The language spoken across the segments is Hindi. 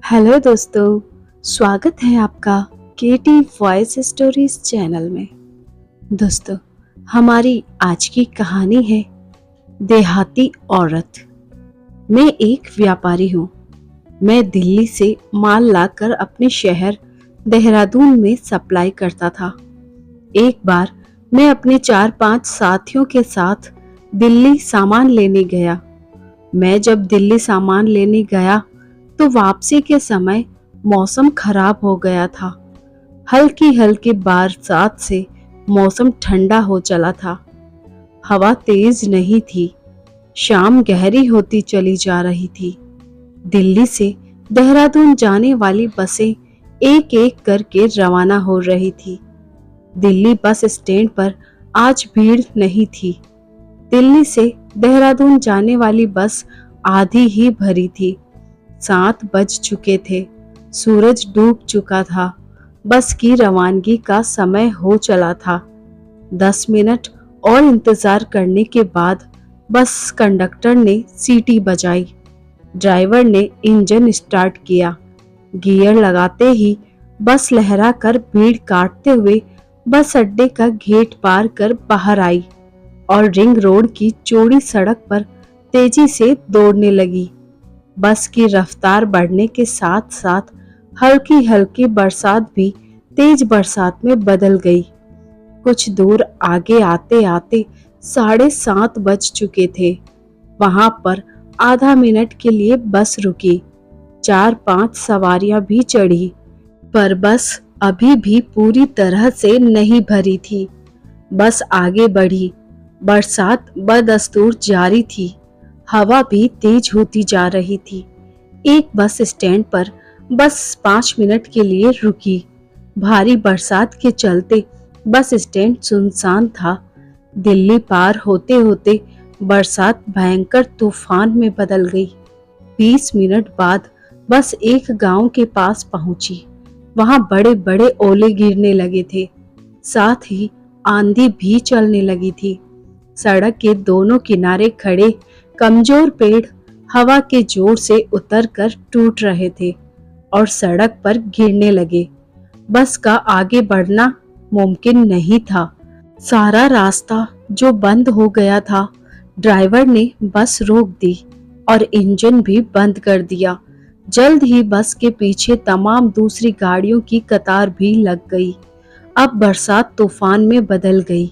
हेलो दोस्तों, स्वागत है आपका केटी वॉइस स्टोरीज चैनल में। दोस्तों, हमारी आज की कहानी है देहाती औरत। मैं एक व्यापारी हूँ। मैं दिल्ली से माल लाकर अपने शहर देहरादून में सप्लाई करता था। एक बार मैं अपने 4-5 साथियों के साथ दिल्ली सामान लेने गया। मैं जब दिल्ली सामान लेने गया तो वापसी के समय मौसम खराब हो गया था। हल्की हल्की बरसात से मौसम ठंडा हो चला था। हवा तेज नहीं थी। शाम गहरी होती चली जा रही थी। दिल्ली से देहरादून जाने वाली बसें एक एक करके रवाना हो रही थी। दिल्ली बस स्टैंड पर आज भीड़ नहीं थी। दिल्ली से देहरादून जाने वाली बस आधी ही भरी थी। 7 बज चुके थे। सूरज डूब चुका था। बस की रवानगी का समय हो चला था। 10 मिनट और इंतजार करने के बाद बस कंडक्टर ने सीटी बजाई। ड्राइवर ने इंजन स्टार्ट किया। गियर लगाते ही बस लहरा कर भीड़ काटते हुए बस अड्डे का गेट पार कर बाहर आई और रिंग रोड की चौड़ी सड़क पर तेजी से दौड़ने लगी। बस की रफ्तार बढ़ने के साथ साथ हल्की हल्की बरसात भी तेज बरसात में बदल गई। कुछ दूर आगे आते आते 7:30 बज चुके थे। वहां पर आधा मिनट के लिए बस रुकी। 4-5 सवारियां भी चढ़ी, पर बस अभी भी पूरी तरह से नहीं भरी थी। बस आगे बढ़ी। बरसात बदस्तूर जारी थी। हवा भी तेज होती जा रही थी। एक बस स्टैंड पर बस 5 मिनट के लिए रुकी। भारी बरसात के चलते बस स्टैंड सुनसान था। दिल्ली पार होते होते बरसात भयंकर तूफान में बदल गई। 20 मिनट बाद बस एक गांव के पास पहुंची। वहां बड़े बड़े ओले गिरने लगे थे। साथ ही आंधी भी चलने लगी थी। सड़क के दोनों किनारे खड़े कमजोर पेड़ हवा के जोर से उतरकर टूट रहे थे और सड़क पर गिरने लगे। बस का आगे बढ़ना मुमकिन नहीं था। सारा रास्ता जो बंद हो गया था। ड्राइवर ने बस रोक दी और इंजन भी बंद कर दिया। जल्द ही बस के पीछे तमाम दूसरी गाड़ियों की कतार भी लग गई। अब बरसात तूफान में बदल गई।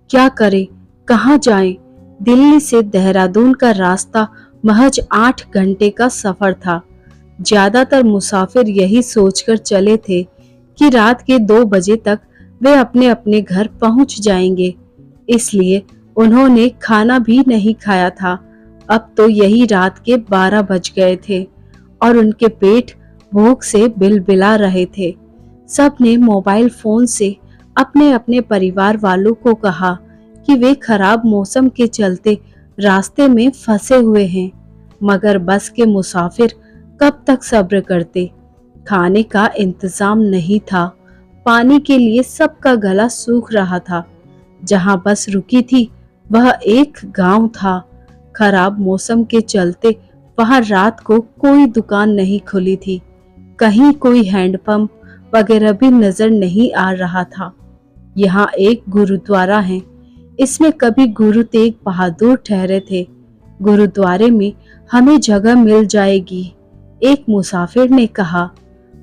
क्या करें, कहाँ जाएं? दिल्ली से देहरादून का रास्ता महज 8 घंटे का सफर था। ज्यादातर मुसाफिर यही सोचकर चले थे कि रात के 2 बजे तक वे अपने अपने घर पहुंच जाएंगे। इसलिए उन्होंने खाना भी नहीं खाया था। अब तो यही रात के 12 बज गए थे और उनके पेट भूख से बिलबिला रहे थे। सब ने मोबाइल फोन से अपने अपने परिवार वालों को कहा कि वे खराब मौसम के चलते रास्ते में फंसे हुए हैं, मगर बस के मुसाफिर कब तक सब्र करते। खाने का इंतजाम नहीं था। पानी के लिए सबका गला सूख रहा था। जहां बस रुकी थी वह एक गांव था। खराब मौसम के चलते वहां रात को कोई दुकान नहीं खुली थी। कहीं कोई हैंडपंप वगैरह भी नजर नहीं आ रहा था। यहाँ एक गुरुद्वारा है। इसमें कभी गुरु तेग बहादुर ठहरे थे। गुरुद्वारे में हमें जगह मिल जाएगी, एक मुसाफिर ने कहा।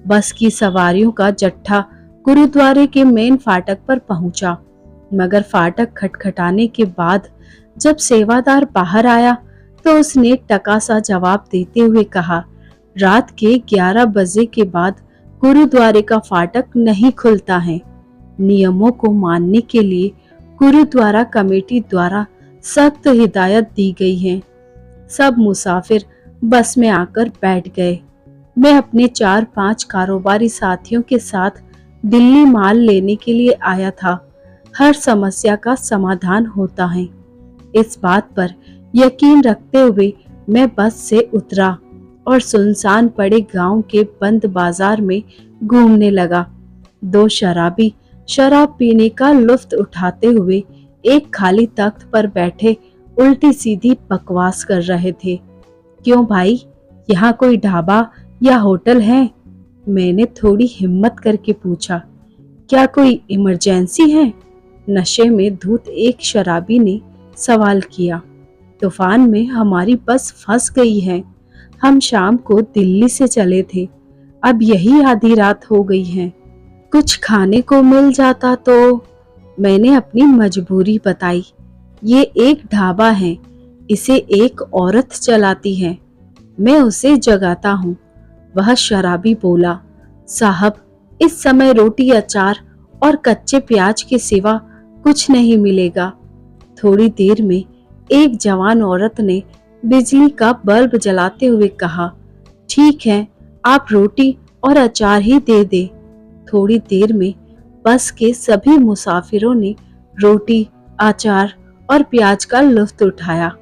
बस की सवारियों का जत्था गुरुद्वारे के मेन फाटक पर पहुंचा, मगर फाटक खटखटाने के बाद जब सेवादार बाहर आया तो उसने टका सा जवाब देते हुए कहा, रात के 11 बजे के बाद गुरुद्वारे का फाटक नहीं खुलता है। नियमों को मानने के लिए गुरुद्वारा कमेटी द्वारा सख्त हिदायत दी गई है। सब मुसाफिर बस में आकर बैठ गए। मैं अपने 4-5 कारोबारी साथियों के साथ दिल्ली माल लेने के लिए आया था। हर समस्या का समाधान होता है, इस बात पर यकीन रखते हुए मैं बस से उतरा और सुनसान पड़े गांव के बंद बाजार में घूमने लगा। 2 शराबी शराब पीने का लुत्फ उठाते हुए एक खाली तख्त पर बैठे उल्टी सीधी बकवास कर रहे थे। क्यों भाई, यहाँ कोई ढाबा या होटल है? मैंने थोड़ी हिम्मत करके पूछा। क्या कोई इमरजेंसी है? नशे में धुत एक शराबी ने सवाल किया। तूफान में हमारी बस फंस गई है। हम शाम को दिल्ली से चले थे, अब यही आधी रात हो गई है। कुछ खाने को मिल जाता तो। मैंने अपनी मजबूरी बताई। ये एक ढाबा है, इसे एक औरत चलाती है, मैं उसे जगाता हूँ। वह शराबी बोला, साहब, इस समय रोटी अचार और कच्चे प्याज के सिवा कुछ नहीं मिलेगा। थोड़ी देर में एक जवान औरत ने बिजली का बल्ब जलाते हुए कहा, ठीक है, आप रोटी और अचार ही दे दे। थोड़ी देर में बस के सभी मुसाफिरों ने रोटी, अचार और प्याज का लुत्फ उठाया।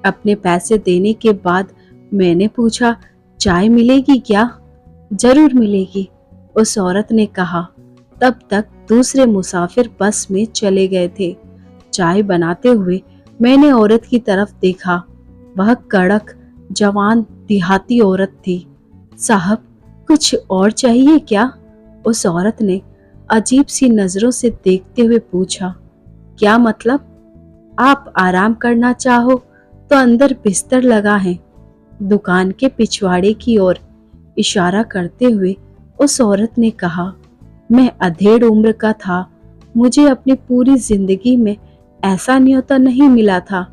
अपने पैसे देने के बाद मैंने पूछा, चाय मिलेगी क्या? जरूर मिलेगी, उस औरत ने कहा। तब तक दूसरे मुसाफिर बस में चले गए थे। चाय बनाते हुए मैंने औरत की तरफ देखा। वह कड़क, जवान देहाती औरत थी। साहब, कुछ और चाहिए क्या? उस औरत ने अजीब सी नजरों से देखते हुए पूछा। क्या मतलब? आप आराम करना चाहो तो अंदर बिस्तर लगा है। दुकान के पिछवाड़े की ओर इशारा करते हुए उस औरत ने कहा। मैं अधेड़ उम्र का था, मुझे अपनी पूरी जिंदगी में ऐसा न्योता नहीं मिला था।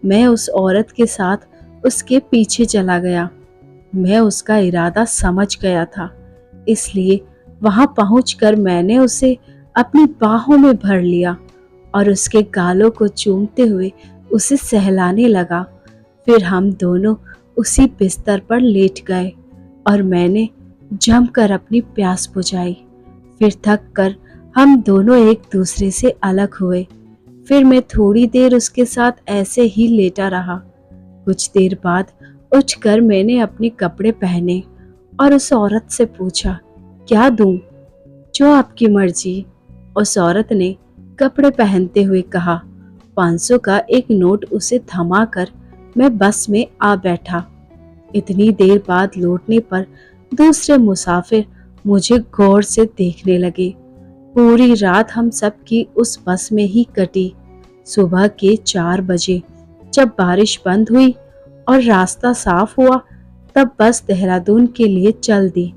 मैं उस औरत के साथ उसके पीछे चला गया। मैं उसका इरादा समझ गया था, इसलिए वहां पहुंचकर मैंने उसे अपनी बाहों में भर लिया और उसके गालों को चूमते हुए उसे सहलाने लगा। फिर हम दोनों उसी बिस्तर पर लेट गए और मैंने जमकर अपनी प्यास बुझाई। फिर थक कर हम दोनों एक दूसरे से अलग हुए। फिर मैं थोड़ी देर उसके साथ ऐसे ही लेटा रहा। कुछ देर बाद उठकर मैंने अपने कपड़े पहने और उस औरत से पूछा, क्या दूं? जो आपकी मर्जी, उस औरत ने कपड़े पहनते हुए कहा। 500 का एक नोट उसे थमाकर मैं बस में आ बैठा। इतनी देर बाद लौटने पर दूसरे मुसाफिर मुझे गौर से देखने लगे। पूरी रात हम सब की उस बस में ही कटी। सुबह के 4 बजे जब बारिश बंद हुई और रास्ता साफ हुआ, तब बस देहरादून के लिए चल दी।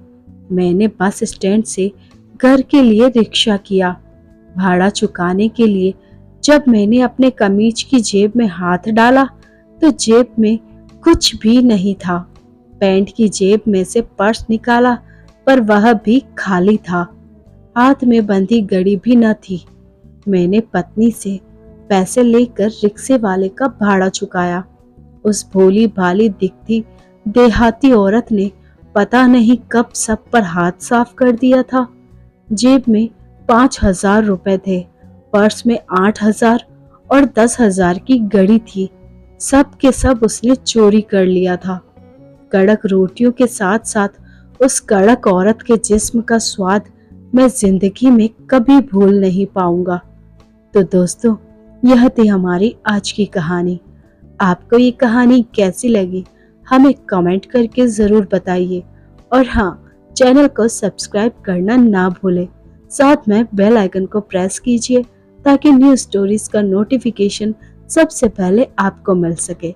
मैंने बस स्टैंड से घर के लिए रिक्शा किया। भाड़ा चुकाने के लिए जब मैंने अपने कमीज की जेब में हाथ डाला तो जेब में कुछ भी नहीं था। पैंट की जेब में से पर्स निकाला पर वह भी खाली था। हाथ में बंधी घड़ी भी न थी। मैंने पत्नी से पैसे लेकर रिक्शे वाले का भाड़ा चुकाया। उस भोली भाली दिखती देहाती औरत ने पता नहीं कब सब पर हाथ साफ कर दिया था। जेब में 5,000 रुपए थे, पर्स में 8,000 और 10,000 की घड़ी थी। सब के सब उसने चोरी कर लिया था। कड़क रोटियों के साथ साथ उस कड़क औरत के जिस्म का स्वाद मैं जिंदगी में कभी भूल नहीं पाऊंगा। तो दोस्तों, यह थी हमारी आज की कहानी। आपको ये कहानी कैसी लगी हमें कमेंट करके ज़रूर बताइए। और हाँ, चैनल को सब्सक्राइब करना ना भूलें। साथ में बेल आइकन को प्रेस कीजिए ताकि न्यू स्टोरीज का नोटिफिकेशन सबसे पहले आपको मिल सके।